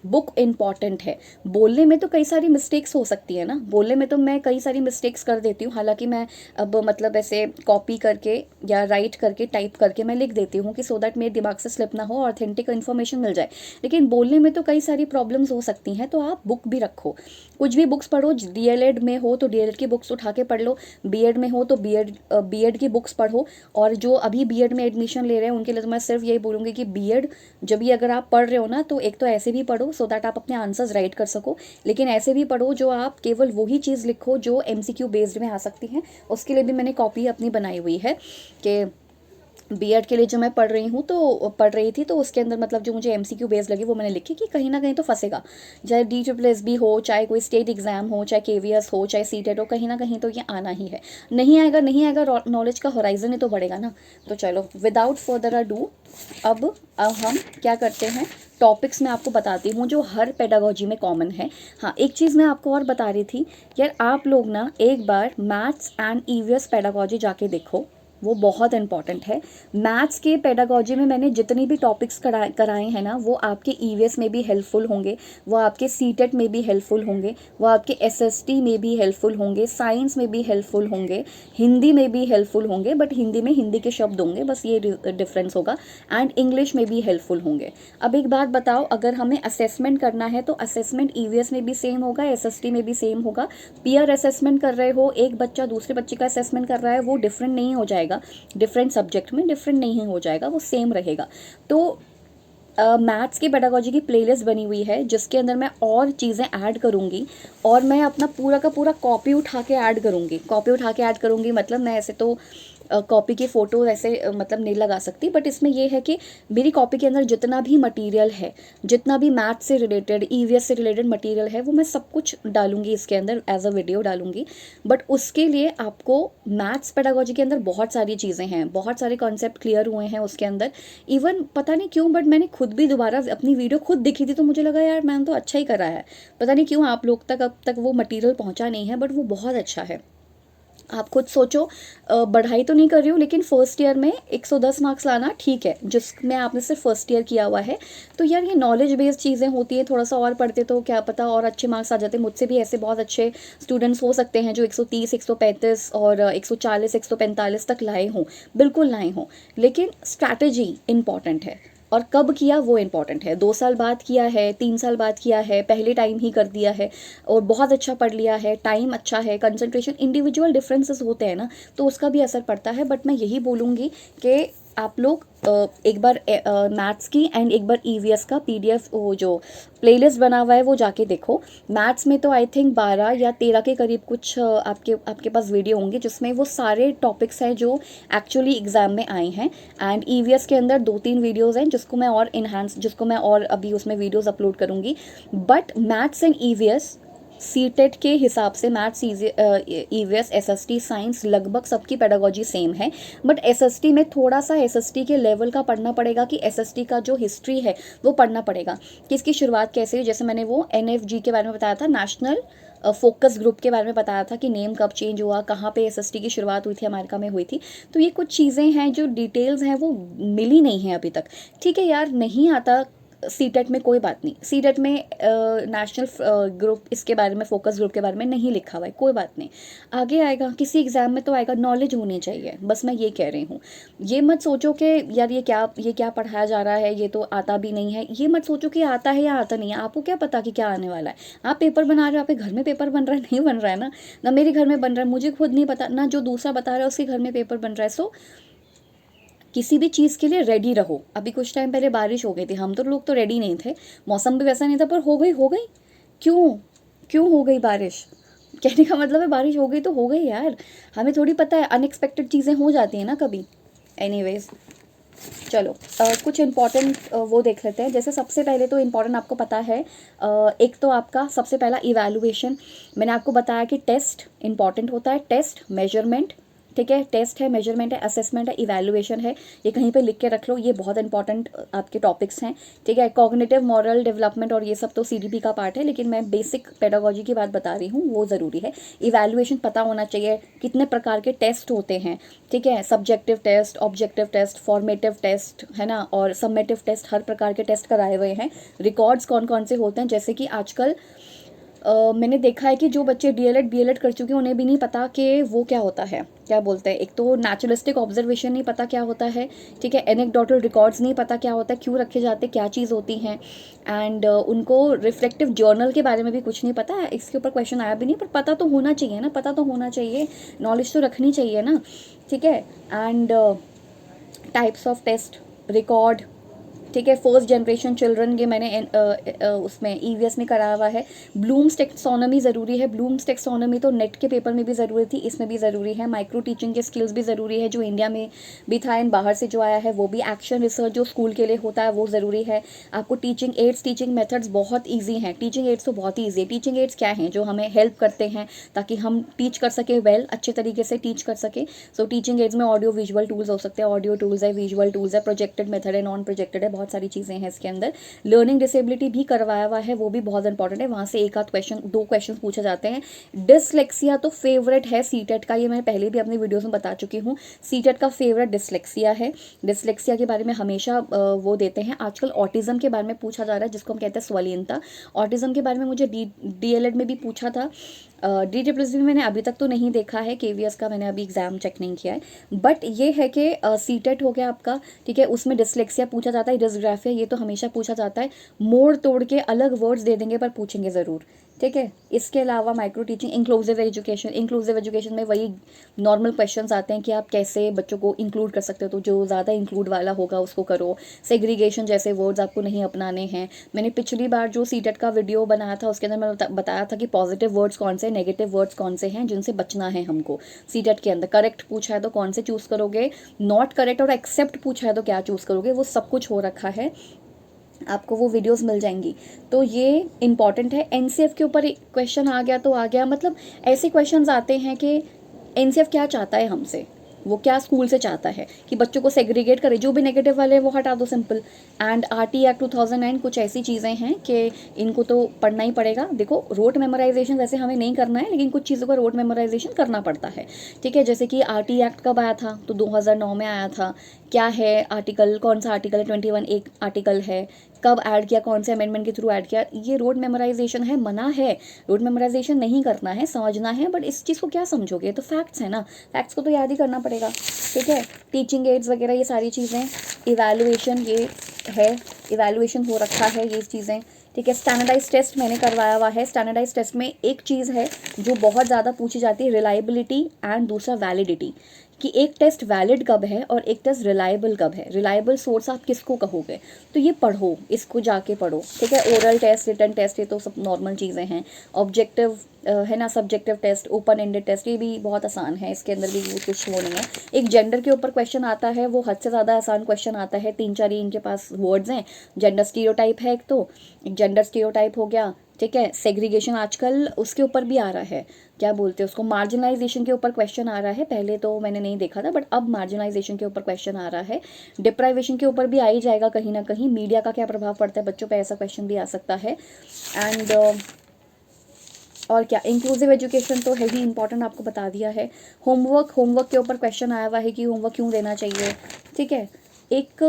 A: बुक इम्पॉर्टेंट है। बोलने में तो कई सारी मिस्टेक्स हो सकती है ना, बोलने में तो मैं कई सारी मिस्टेक्स कर देती हूँ, हालांकि मैं अब मतलब ऐसे कॉपी करके या राइट करके टाइप करके मैं लिख देती हूँ कि सो दैट मेरे दिमाग से स्लिप ना हो, ऑथेंटिक इन्फॉर्मेशन मिल जाए। लेकिन बोलने में तो कई सारी प्रॉब्लम्स हो सकती हैं, तो आप बुक भी रखो, कुछ भी बुक्स पढ़ो। डीएलएड में हो तो डीएलएड की बुक्स उठा के पढ़ लो, बीएड में हो तो बीएड की बुक्स पढ़ो। और जो अभी बीएड में एडमिशन ले रहे हैं उनके लिए तो मैं सिर्फ यही बोलूँगी कि बीएड जब भी अगर आप पढ़ रहे हो ना, तो एक तो ऐसे भी पढ़ो सो दैट आप अपने आंसर्स राइट कर सको, लेकिन ऐसे भी पढ़ो जो आप केवल वही चीज़ लिखो जो MCQ बेस्ड में आ सकती हैं। उसके लिए भी मैंने कॉपी अपनी बनाई हुई है कि बीएड के लिए जो मैं पढ़ रही थी, तो उसके अंदर मतलब जो मुझे MCQ बेस लगी वो मैंने लिखी कि कहीं ना कहीं तो फंसेगा, चाहे DSSB हो, चाहे कोई स्टेट एग्जाम हो, चाहे KVS हो, चाहे सीटेट हो, कहीं ना कहीं तो ये आना ही है। नहीं आएगा, नॉलेज का होराइजन ही तो बढ़ेगा ना। तो चलो विदाउट फर्दर अडू, अब हम क्या करते हैं, टॉपिक्स मैं आपको बताती हूँ जो हर पेडागोजी में कॉमन है। हाँ, एक चीज़ मैं आपको और बता रही थी यार, आप लोग ना एक बार मैथ्स एंड EVS पेडागोजी जाके देखो, वो बहुत इंपॉर्टेंट है। मैथ्स के पेडागोजी में मैंने जितनी भी टॉपिक्स कराए हैं ना, वो आपके EVS में भी हेल्पफुल होंगे, वो आपके सीटेट में भी हेल्पफुल होंगे, वो आपके SST में भी हेल्पफुल होंगे, साइंस में भी हेल्पफुल होंगे, हिंदी में भी हेल्पफुल होंगे, बट हिंदी में हिंदी के शब्द होंगे, बस ये डिफरेंस होगा, एंड इंग्लिश में भी हेल्पफुल होंगे। अब एक बात बताओ, अगर हमें असेसमेंट करना है तो असेसमेंट EVS में भी सेम होगा, SST में भी सेम होगा। पीयर असेसमेंट कर रहे हो, एक बच्चा दूसरे बच्चे का असेसमेंट कर रहा है, वो डिफरेंट नहीं हो जाएगा, डिफरेंट सब्जेक्ट में डिफरेंट नहीं हो जाएगा, वो सेम रहेगा। तो मैथ्स की पेडागोजी की प्लेलिस्ट बनी हुई है जिसके अंदर मैं और चीज़ें ऐड करूँगी, और मैं अपना पूरा का पूरा कॉपी उठा के ऐड करूँगी। मतलब मैं ऐसे तो कॉपी की फ़ोटो ऐसे मतलब नहीं लगा सकती, बट इसमें यह है कि मेरी कॉपी के अंदर जितना भी मटेरियल है, जितना भी मैथ से रिलेटेड, EVS से रिलेटेड मटेरियल है, वो मैं सब कुछ डालूंगी इसके अंदर, एज अ वीडियो डालूंगी। बट उसके लिए आपको मैथ्स पेडागोजी के अंदर बहुत सारी चीज़ें हैं, बहुत सारे कॉन्सेप्ट क्लियर हुए हैं उसके अंदर। इवन पता नहीं क्यों, बट मैंने खुद भी दोबारा अपनी वीडियो खुद देखी थी, तो मुझे लगा यार मैंने तो अच्छा ही करा है। पता नहीं क्यों आप लोग तक अब तक वो मटीरियल पहुँचा नहीं है, बट वो बहुत अच्छा है। आप खुद सोचो, पढ़ाई तो नहीं कर रही हूँ लेकिन फर्स्ट ईयर में 110 मार्क्स लाना ठीक है, जिसमें आपने सिर्फ फर्स्ट ईयर किया हुआ है। तो यार ये नॉलेज बेस्ड चीज़ें होती हैं, थोड़ा सा और पढ़ते तो क्या पता और अच्छे मार्क्स आ जाते। मुझसे भी ऐसे बहुत अच्छे स्टूडेंट्स हो सकते हैं जो 130, 135 और 140, 145 तक लाए हों, बिल्कुल लाए हों। लेकिन स्ट्रैटेजी इंपॉर्टेंट है, और कब किया वो इम्पॉर्टेंट है। 2 साल बाद किया है, 3 साल बाद किया है, पहले टाइम ही कर दिया है और बहुत अच्छा पढ़ लिया है, टाइम अच्छा है, कंसंट्रेशन, इंडिविजुअल डिफरेंसेस होते हैं ना, तो उसका भी असर पड़ता है। बट मैं यही बोलूँगी कि आप लोग एक बार मैथ्स की एंड एक बार ईवीएस का पीडीएफ, वो जो प्लेलिस्ट बना हुआ है वो जाके देखो। मैथ्स में तो आई थिंक 12 या 13 के करीब कुछ आपके आपके पास वीडियो होंगे जिसमें वो सारे टॉपिक्स हैं जो एक्चुअली एग्जाम में आए हैं। एंड ईवीएस के अंदर 2-3 वीडियोज़ हैं जिसको मैं और अभी उसमें वीडियोज़ अपलोड करूँगी। But maths and EVS CTET के हिसाब से मैथ्स, ईवीएस, एसएसटी, साइंस लगभग सबकी पेडागोजी सेम है। बट एसएसटी में थोड़ा सा एसएसटी के लेवल का पढ़ना पड़ेगा, कि एसएसटी का जो हिस्ट्री है वो पढ़ना पड़ेगा कि इसकी शुरुआत कैसे हुई। जैसे मैंने वो एनएफजी के बारे में बताया था, नेशनल फोकस ग्रुप के बारे में बताया था कि नेम कब चेंज हुआ, कहाँ पे एसएसटी की शुरुआत हुई थी, अमेरिका में हुई थी। तो ये कुछ चीज़ें हैं जो डिटेल्स हैं वो मिली नहीं है अभी तक। ठीक है यार, नहीं आता सीटेट में, कोई बात नहीं। सीटेट में नेशनल ग्रुप, इसके बारे में, फोकस ग्रुप के बारे में नहीं लिखा हुआ है, कोई बात नहीं, आगे आएगा, किसी एग्जाम में तो आएगा। नॉलेज होनी चाहिए, बस मैं ये कह रही हूँ। ये मत सोचो कि यार ये क्या पढ़ाया जा रहा है, ये तो आता भी नहीं है। ये मत सोचो कि आता है या आता नहीं है, आपको क्या पता कि क्या आने वाला है। आप पेपर बना रहे हो, आपके घर में पेपर बन रहा है, नहीं बन रहा है ना मेरे घर में बन रहा है, मुझे खुद नहीं पता ना, जो दूसरा बता रहा है उसके घर में पेपर बन रहा है। सो किसी भी चीज़ के लिए रेडी रहो। अभी कुछ टाइम पहले बारिश हो गई थी, हम तो लोग तो रेडी नहीं थे, मौसम भी वैसा नहीं था, पर हो गई। क्यों क्यों हो गई बारिश? कहने का मतलब है बारिश हो गई तो हो गई यार, हमें थोड़ी पता है, अनएक्सपेक्टेड चीज़ें हो जाती हैं ना कभी। एनीवेज, चलो कुछ इम्पॉर्टेंट वो देख लेते हैं। जैसे सबसे पहले तो इम्पॉर्टेंट आपको पता है, एक तो आपका सबसे पहला इवैल्यूएशन। मैंने आपको बताया कि टेस्ट इंपॉर्टेंट होता है, टेस्ट, मेजरमेंट, ठीक है, टेस्ट है, मेजरमेंट है, असेसमेंट है, इवैल्यूएशन है। ये कहीं पे लिख के रख लो, ये बहुत इंपॉर्टेंट आपके टॉपिक्स हैं, ठीक है। कॉग्निटिव, मॉरल डेवलपमेंट और ये सब तो सीडीपी का पार्ट है, लेकिन मैं बेसिक पेडागोजी की बात बता रही हूँ, वो ज़रूरी है। इवैल्यूएशन पता होना चाहिए, कितने प्रकार के टेस्ट होते हैं, ठीक है, subjective test, objective test, formative test, है ना, और समेटिव टेस्ट, हर प्रकार के टेस्ट कराए हुए हैं। रिकॉर्ड्स कौन कौन से होते हैं, जैसे कि आजकल मैंने देखा है कि जो बच्चे डीएलएड बीएलएड कर चुके हैं उन्हें भी नहीं पता कि वो क्या होता है, क्या बोलते हैं। एक तो नेचुरलिस्टिक ऑब्जर्वेशन नहीं पता क्या होता है, ठीक है, एनेक्डोटल रिकॉर्ड्स नहीं पता क्या होता है, क्यों रखे जाते, क्या चीज़ होती हैं। एंड उनको रिफ्लेक्टिव जर्नल के बारे में भी कुछ नहीं पता है, इसके ऊपर क्वेश्चन आया भी नहीं, पर पता तो होना चाहिए ना, पता तो होना चाहिए, नॉलेज तो रखनी चाहिए ना, ठीक है। And types of test, record, ठीक है, फर्स्ट जनरेशन चिल्ड्रन, ये मैंने उसमें ईवीएस में कराया हुआ है। ब्लूम्स टेक्सोनॉमी ज़रूरी है, ब्लूम्स टेक्सोनॉमी तो नेट के पेपर में भी ज़रूरी थी, इसमें भी ज़रूरी है। माइक्रो टीचिंग के स्किल्स भी ज़रूरी है, जो इंडिया में भी था एंड बाहर से जो आया है वो भी। एक्शन रिसर्च जो स्कूल के लिए होता है वो ज़रूरी है। आपको टीचिंग एड्स, टीचिंग मेथड्स बहुत ईजी हैं, टीचिंग एड्स तो बहुत ही ईजी है। टीचिंग एड्स क्या हैं, जो हमें हेल्प करते हैं ताकि हम टीच कर सकें, अच्छे तरीके से टीच कर सकें। सो टीचिंग एड्स में ऑडियो विजुअल टूल्स हो सकते हैं, ऑडियो टूल्स है, विजुअल टूल्स है, प्रोजेक्टेड मेथड है, नॉन प्रोजेक्टेड है, बहुत सारी चीज़ें हैं इसके अंदर। लर्निंग डिसेबिलिटी भी करवाया हुआ है, वो भी बहुत इंपॉर्टेंट है, वहाँ से एक आध क्वेश्चन, 2 क्वेश्चन पूछे जाते हैं। डिसलेक्सिया तो फेवरेट है सीटेट का, ये मैं पहले भी अपने वीडियोस में बता चुकी हूँ। सीटेट का फेवरेट डिसलेक्सिया है। डिसलेक्सिया के बारे में हमेशा वो देते हैं। आजकल ऑटिज्म के बारे में पूछा जा रहा है, जिसको हम कहते हैं स्वलीनता। ऑटिज्म के बारे में मुझे डीएलएड में भी पूछा था, DWS में मैंने अभी तक तो नहीं देखा है, केवीएस का मैंने अभी एग्जाम चेक नहीं किया है। बट ये है कि सीटेट हो गया आपका, ठीक है, उसमें डिसलेक्सिया पूछा जाता है, डिसग्राफिया ये तो हमेशा पूछा जाता है। मोड़ तोड़ के अलग वर्ड्स दे देंगे पर पूछेंगे ज़रूर, ठीक है। इसके अलावा माइक्रो टीचिंग, इंक्लूसिव एजुकेशन में वही नॉर्मल क्वेश्चंस आते हैं कि आप कैसे बच्चों को इंक्लूड कर सकते हो, तो जो ज़्यादा इंक्लूड वाला होगा उसको करो। सेग्रीगेशन जैसे वर्ड्स आपको नहीं अपनाने हैं। मैंने पिछली बार जो सीटेट का वीडियो बनाया था उसके अंदर मैं बताया था कि पॉजिटिव वर्ड्स कौन से, नेगेटिव वर्ड्स कौन से हैं जिनसे बचना है हमको सीटेट के अंदर। करेक्ट पूछा है तो कौन से चूज़ करोगे, नॉट करेक्ट और एक्सेप्ट पूछा है तो क्या चूज़ करोगे, वो सब कुछ हो रखा है, आपको वो वीडियोस मिल जाएंगी। तो ये इंपॉर्टेंट है। एनसीएफ के ऊपर क्वेश्चन आ गया तो आ गया, मतलब ऐसे क्वेश्चंस आते हैं कि एनसीएफ क्या चाहता है हमसे, वो क्या स्कूल से चाहता है कि बच्चों को सेग्रीगेट करे, जो भी नेगेटिव वाले हैं वो हटा दो, सिंपल। एंड आरटी एक्ट 2009 कुछ ऐसी चीज़ें हैं कि इनको तो पढ़ना ही पड़ेगा। देखो रोट मेमोराइजेशन वैसे हमें नहीं करना है, लेकिन कुछ चीज़ों का रोट मेमोराइजेशन करना पड़ता है, ठीक है। जैसे कि आरटी एक्ट कब आया था, तो 2009 में आया था। क्या है आर्टिकल, कौन सा आर्टिकल है, 21 एक आर्टिकल है, कब ऐड किया, कौन से अमेंडमेंट के थ्रू ऐड किया, ये रोड मेमोराइजेशन है, मना है। रोड मेमोराइजेशन नहीं करना है, समझना है, बट इस चीज़ को क्या समझोगे, तो फैक्ट्स है ना, फैक्ट्स को तो याद ही करना पड़ेगा, ठीक है। टीचिंग एड्स वगैरह ये सारी चीज़ें, इवैल्यूएशन ये है, इवैल्यूएशन हो रखा है ये चीज़ें, ठीक है। स्टैंडर्डाइज टेस्ट मैंने करवाया हुआ है। स्टैंडर्डाइज टेस्ट में एक चीज़ है जो बहुत ज़्यादा पूछी जाती है, रिलायबिलिटी एंड दूसरा वैलिडिटी, कि एक टेस्ट वैलिड कब है और एक टेस्ट रिलायबल कब है। रिलायबल सोर्स आप किसको कहोगे, तो ये पढ़ो, इसको जाके पढ़ो, ठीक है। ओरल टेस्ट, रिटन टेस्ट, ये तो सब नॉर्मल चीज़ें हैं। ऑब्जेक्टिव है ना, subjective test, open ended test, ये भी बहुत आसान है, इसके अंदर भी कुछ वो नहीं है। एक जेंडर के ऊपर क्वेश्चन आता है, वो हद से ज़्यादा आसान क्वेश्चन आता है, 3-4 ही इनके पास वर्ड्स हैं। जेंडर स्टीरियोटाइप है एक जेंडर स्टीरियोटाइप हो गया, ठीक है। सेग्रीगेशन आजकल उसके ऊपर भी आ रहा है, क्या बोलते हैं उसको, मार्जिनलाइजेशन के ऊपर क्वेश्चन आ रहा है। पहले तो मैंने नहीं देखा था, बट अब मार्जिनलाइजेशन के ऊपर क्वेश्चन आ रहा है। डिप्राइवेशन के ऊपर भी आ ही जाएगा कहीं ना कहीं। मीडिया का क्या प्रभाव पड़ता है बच्चों पे, ऐसा क्वेश्चन भी आ सकता है। एंड और क्या, इंक्लूसिव एजुकेशन तो है ही इंपॉर्टेंट, आपको बता दिया है। होमवर्क के ऊपर क्वेश्चन आया हुआ है कि होमवर्क क्यों देना चाहिए, ठीक है। एक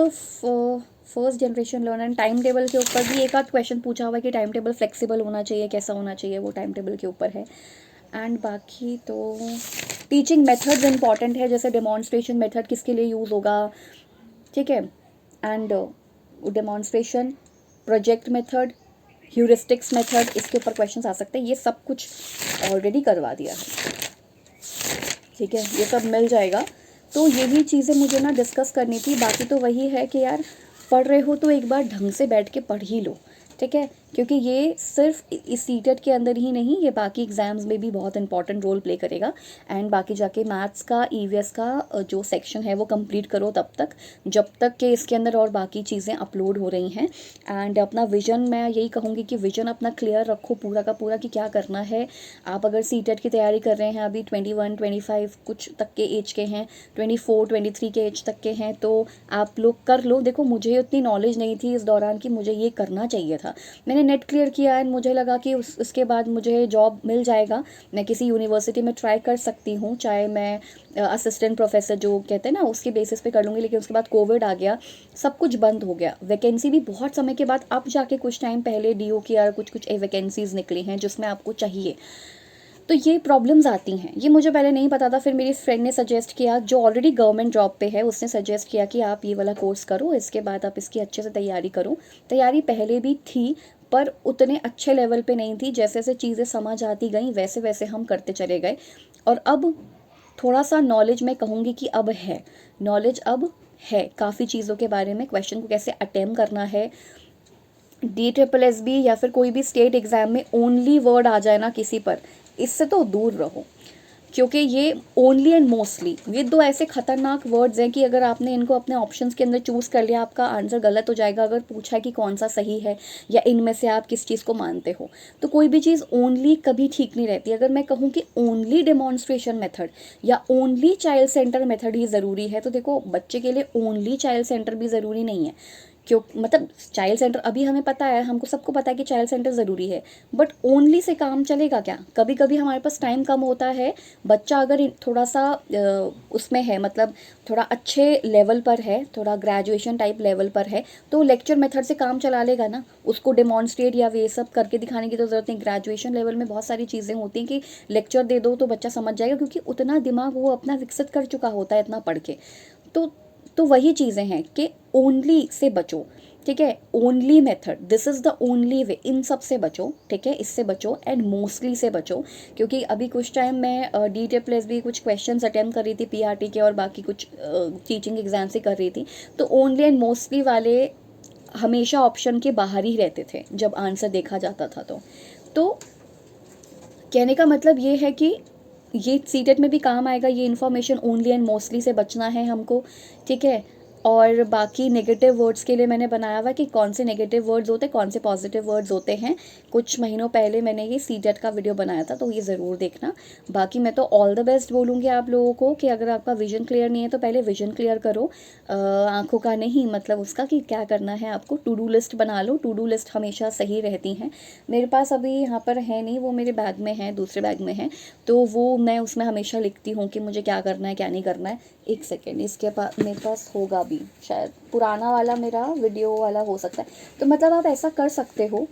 A: first generation learner, time table के ऊपर भी एक आध क्वेश्चन पूछा हुआ है कि टाइम टेबल फ्लेक्सिबल होना चाहिए, कैसा होना चाहिए, वो टाइम टेबल के ऊपर है। एंड बाकी तो टीचिंग मेथड्स इंपॉर्टेंट है, जैसे डेमॉन्स्ट्रेशन मेथड किसके लिए यूज़ होगा, ठीक है। And demonstration, project method, heuristics method, इसके ऊपर क्वेश्चंस आ सकते हैं। ये सब कुछ ऑलरेडी करवा दिया है, ठीक है, ये सब मिल जाएगा। तो यही चीज़ें मुझे ना डिस्कस करनी थी। बाकी तो वही है कि यार पढ़ रहे हो तो एक बार ढंग से बैठ के पढ़ ही लो, ठीक है, क्योंकि ये सिर्फ इस सीटेट के अंदर ही नहीं, ये बाकी एग्जाम्स में भी बहुत इंपॉर्टेंट रोल प्ले करेगा। एंड बाकी जाके मैथ्स का, ईवीएस का जो सेक्शन है वो कंप्लीट करो तब तक, जब तक कि इसके अंदर और बाकी चीज़ें अपलोड हो रही हैं। एंड अपना विजन, मैं यही कहूँगी कि विजन अपना क्लियर रखो पूरा का पूरा, कि क्या करना है। आप अगर सीटेट की तैयारी कर रहे हैं, अभी 21, 25 कुछ तक के एज के हैं, 24, 23 के एज तक के हैं, तो आप लोग कर लो। देखो मुझे उतनी नॉलेज नहीं थी इस दौरान कि मुझे ये करना चाहिए था। मैंने नेट क्लियर किया एंड मुझे लगा कि उसके बाद मुझे जॉब मिल जाएगा, मैं किसी यूनिवर्सिटी में ट्राई कर सकती हूँ, चाहे मैं असिस्टेंट प्रोफेसर जो कहते हैं ना उसके बेसिस पे कर लूँगी। लेकिन उसके बाद कोविड आ गया, सब कुछ बंद हो गया, वैकेंसी भी बहुत समय के बाद, अब जाके कुछ टाइम पहले डीओ की यार कुछ वैकेंसीज़ निकली हैं जिसमें आपको चाहिए। तो ये प्रॉब्लम्स आती हैं, ये मुझे पहले नहीं पता था। फिर मेरी फ्रेंड ने सजेस्ट किया, जो ऑलरेडी गवर्नमेंट जॉब पे है, उसने सजेस्ट किया कि आप ये वाला कोर्स करो, इसके बाद आप इसकी अच्छे से तैयारी करो। तैयारी पहले भी थी, पर उतने अच्छे लेवल पे नहीं थी। जैसे जैसे चीज़ें समझ आती गई वैसे वैसे हम करते चले गए। और अब थोड़ा सा नॉलेज, मैं कहूँगी कि अब है नॉलेज, अब है काफ़ी चीज़ों के बारे में, क्वेश्चन को कैसे अटेम्प्ट करना है। DSSB या फिर कोई भी स्टेट एग्ज़ाम में ओनली वर्ड आ जाए ना किसी पर, इससे तो दूर रहो, क्योंकि ये ओनली एंड मोस्टली, ये दो ऐसे खतरनाक वर्ड्स हैं कि अगर आपने इनको अपने ऑप्शंस के अंदर चूज़ कर लिया, आपका आंसर गलत हो जाएगा। अगर पूछा है कि कौन सा सही है या इनमें से आप किस चीज़ को मानते हो, तो कोई भी चीज़ ओनली कभी ठीक नहीं रहती। अगर मैं कहूँ कि ओनली डेमॉन्स्ट्रेशन मेथड या ओनली चाइल्ड सेंटर मेथड ही ज़रूरी है, तो देखो बच्चे के लिए ओनली चाइल्ड सेंटर भी ज़रूरी नहीं है। क्यों, मतलब चाइल्ड सेंटर अभी हमें पता है, हमको सबको पता है कि चाइल्ड सेंटर ज़रूरी है, बट ओनली से काम चलेगा क्या? कभी कभी हमारे पास टाइम कम होता है, बच्चा अगर थोड़ा सा उसमें है, मतलब थोड़ा अच्छे लेवल पर है, थोड़ा ग्रेजुएशन टाइप लेवल पर है, तो लेक्चर मेथड से काम चला लेगा ना। उसको डेमॉन्स्ट्रेट या वे सब करके दिखाने की तो ज़रूरत नहीं। ग्रेजुएशन लेवल में बहुत सारी चीज़ें होती हैं कि लेक्चर दे दो तो बच्चा समझ जाएगा, क्योंकि उतना दिमाग वो अपना विकसित कर चुका होता है इतना पढ़ के। तो वही चीज़ें हैं कि ओनली से बचो, ठीक है, only method, this is the only way, इन सब से बचो, ठीक है, इससे बचो। एंड मोस्टली से बचो, क्योंकि अभी कुछ टाइम मैं DSSB कुछ क्वेश्चंस अटेम्प्ट कर रही थी, PRT के और बाकी कुछ टीचिंग एग्जाम से कर रही थी, तो ओनली एंड मोस्टली वाले हमेशा ऑप्शन के बाहर ही रहते थे जब आंसर देखा जाता था। तो कहने का मतलब ये है कि ये सीटेट में भी काम आएगा, ये इन्फॉर्मेशन ओनली एंड मोस्टली से बचना है हमको, ठीक है। और बाकी नेगेटिव वर्ड्स के लिए मैंने बनाया हुआ कि कौन से नेगेटिव वर्ड्स होते हैं, कौन से पॉजिटिव वर्ड्स होते हैं। कुछ महीनों पहले मैंने ये सीटेट का वीडियो बनाया था, तो ये ज़रूर देखना। बाकी मैं तो ऑल द बेस्ट बोलूँगी आप लोगों को कि अगर आपका विजन क्लियर नहीं है तो पहले विजन क्लियर करो, आँखों का नहीं, मतलब उसका कि क्या करना है आपको। टू डू लिस्ट बना लो, टू डू लिस्ट हमेशा सही रहती हैं। मेरे पास अभी यहाँ पर है नहीं, वो मेरे बैग में है, दूसरे बैग में है, तो वो मैं उसमें हमेशा लिखती हूँ कि मुझे क्या करना है क्या नहीं करना है। एक सेकेंड, इसके पास मेरे पास होगा भी शायद, पुराना वाला मेरा वीडियो वाला हो सकता है। तो मतलब आप ऐसा कर सकते हो।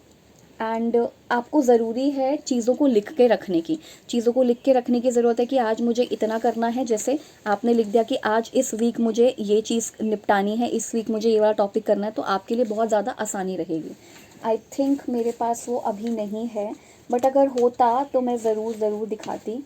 A: एंड आपको ज़रूरी है चीज़ों को लिख के रखने की, चीज़ों को लिख के रखने की ज़रूरत है कि आज मुझे इतना करना है। जैसे आपने लिख दिया कि आज इस वीक मुझे ये चीज़ निपटानी है, इस वीक मुझे ये वाला टॉपिक करना है, तो आपके लिए बहुत ज़्यादा आसानी रहेगी। आई थिंक मेरे पास वो अभी नहीं है, बट अगर होता तो मैं ज़रूर दिखाती,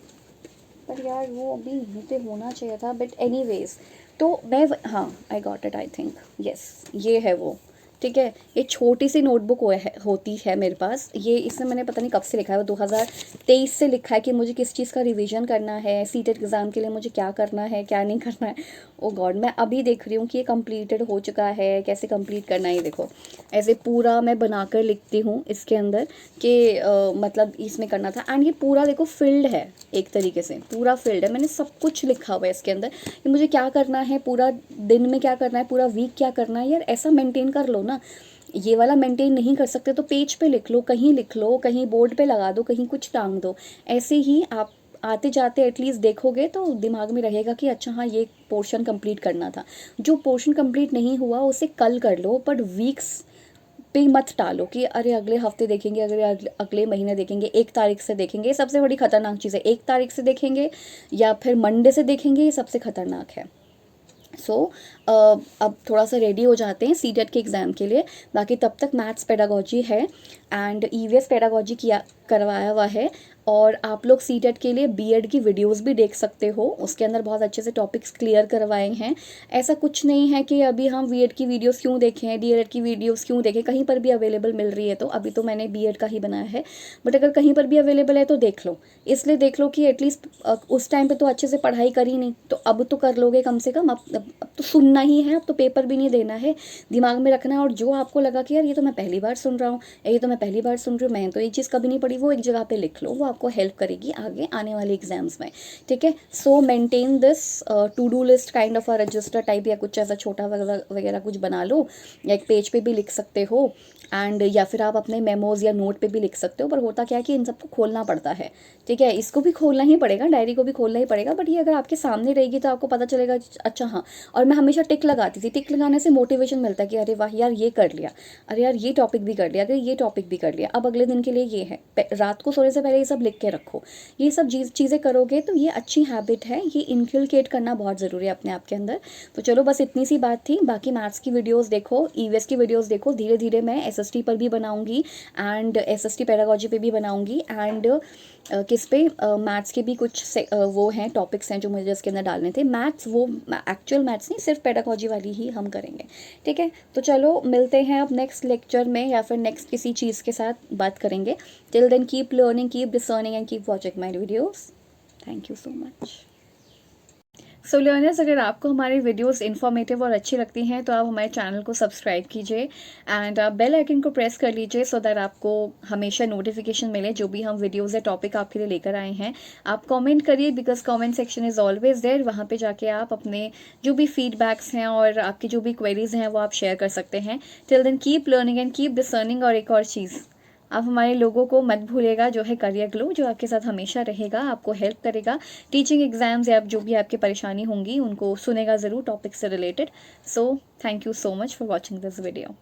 A: पर यार वो अभी यहीं पे होना चाहिए था। बट एनीवेज, तो मैं हाँ, I got it, I think yes, ये है वो। ठीक है, ये छोटी सी नोटबुक होती है मेरे पास। ये इसमें मैंने पता नहीं कब से लिखा है, वो 2023 से लिखा है कि मुझे किस चीज़ का रिवीजन करना है, सीटेट एग्ज़ाम के लिए मुझे क्या करना है क्या नहीं करना है। ओ गॉड, मैं अभी देख रही हूँ कि ये कंप्लीटेड हो चुका है, कैसे कंप्लीट करना है। ये देखो, ऐसे पूरा मैं बनाकर लिखती हूँ इसके अंदर कि मतलब इसमें करना था। एंड ये पूरा देखो फिल्ड है, एक तरीके से पूरा फिल्ड है, मैंने सब कुछ लिखा हुआ है इसके अंदर कि मुझे क्या करना है, पूरा दिन में क्या करना है, पूरा वीक क्या करना है। यार ऐसा मेंटेन कर लो ना। ये वाला मेंटेन नहीं कर सकते तो पेज पे लिख लो, कहीं लिख लो, कहीं बोर्ड पे लगा दो, कहीं कुछ टांग दो। ऐसे ही आप आते जाते एटलीस्ट देखोगे तो दिमाग में रहेगा कि अच्छा हाँ, ये पोर्शन कंप्लीट करना था। जो पोर्शन कंप्लीट नहीं हुआ उसे कल कर लो, बट वीक्स पे मत टालो कि अरे अगले हफ्ते देखेंगे, अगले महीने देखेंगे, 1 तारीख से देखेंगे। ये सबसे बड़ी खतरनाक चीज़ है, 1 तारीख से देखेंगे या फिर मंडे से देखेंगे, ये सबसे खतरनाक है। अब थोड़ा सा रेडी हो जाते हैं सीटेट के एग्ज़ाम के लिए। बाकी तब तक मैथ्स पेडागोजी है एंड ईवीएस पेडागोजी किया करवाया हुआ है। और आप लोग सीटेट के लिए बीएड की वीडियोस भी देख सकते हो, उसके अंदर बहुत अच्छे से टॉपिक्स क्लियर करवाए हैं। ऐसा कुछ नहीं है कि अभी हम बीएड की वीडियोस क्यों देखें, डीएलएड की वीडियोस क्यों देखें, कहीं पर भी अवेलेबल मिल रही है। तो अभी तो मैंने बीएड का ही बनाया है, बट अगर कहीं पर भी अवेलेबल है तो देख लो। इसलिए देख लो कि एटलीस्ट उस टाइम पे तो अच्छे से पढ़ाई करी नहीं, तो अब तो कर लोगे कम से कम। अब तो सुनना ही है, अब तो पेपर भी नहीं देना है, दिमाग में रखना है। और जो आपको लगा कि यार ये तो मैं पहली बार सुन रहा हूँ, ये तो मैं पहली बार सुन रही हूँ, मैं तो ये चीज़ कभी नहीं पढ़ी, वो एक जगह पे लिख लो, वो आपको हेल्प करेगी आगे आने वाले एग्जाम्स में। ठीक है, so maintain this to do list kind of a register type, या कुछ ऐसा छोटा वगैरह कुछ बना लो, या एक पेज पे भी लिख सकते हो एंड या फिर आप अपने मेमोज या नोट पे भी लिख सकते हो। पर होता क्या है कि इन सबको खोलना पड़ता है। ठीक है, इसको भी खोलना ही पड़ेगा, डायरी को भी खोलना ही पड़ेगा, बट ये अगर आपके सामने रहेगी तो आपको पता चलेगा अच्छा हाँ। और मैं हमेशा टिक लगाती थी, टिक लगाने से मोटिवेशन मिलता है कि अरे वाह यार ये कर लिया, अरे यार ये टॉपिक भी कर लिया, अरे ये टॉपिक भी कर लिया, अब अगले दिन के लिए ये है। रात को सोने से पहले ये सब लिख के रखो। ये सब चीज़ें करोगे तो ये अच्छी हैबिट है, ये इनकलकेट करना बहुत ज़रूरी है अपने आप के अंदर। तो चलो बस इतनी सी बात थी। बाकी मैथ्स की वीडियोज़ देखो, ईवीएस की वीडियोज़ देखो, धीरे धीरे मैं एसएसटी पर भी बनाऊंगी एंड एसएसटी पेडागोजी पे भी बनाऊंगी एंड किस पे मैथ्स के भी कुछ वो हैं टॉपिक्स हैं जो मुझे इसके अंदर डालने थे। मैथ्स वो एक्चुअल मैथ्स नहीं, सिर्फ पेडागोजी वाली ही हम करेंगे। ठीक है, तो चलो मिलते हैं अब नेक्स्ट लेक्चर में या फिर नेक्स्ट किसी चीज़ के साथ बात करेंगे। Till then keep learning, keep discerning and keep watching my videos. Thank you so much. So learners, अगर आपको हमारी वीडियोस इन्फॉर्मेटिव और अच्छी लगती हैं तो आप हमारे चैनल को सब्सक्राइब कीजिए एंड आप बेल आइकन को प्रेस कर लीजिए सो दैट आपको हमेशा नोटिफिकेशन मिले जो भी हम वीडियोस या टॉपिक आपके लिए लेकर आए हैं। आप कमेंट करिए because comment section is always there. वहाँ पे जाके आप अपने जो भी फीडबैक्स हैं और आपकी जो भी क्वेरीज हैं वो आप शेयर कर सकते हैं। Till then keep learning and keep discerning. और एक और चीज़, आप हमारे लोगों को मत भूलेगा, जो है करियर ग्लो, जो आपके साथ हमेशा रहेगा, आपको हेल्प करेगा टीचिंग एग्जाम्स या जो भी आपकी परेशानी होंगी उनको सुनेगा ज़रूर टॉपिक से related. So thank you so much for watching this video.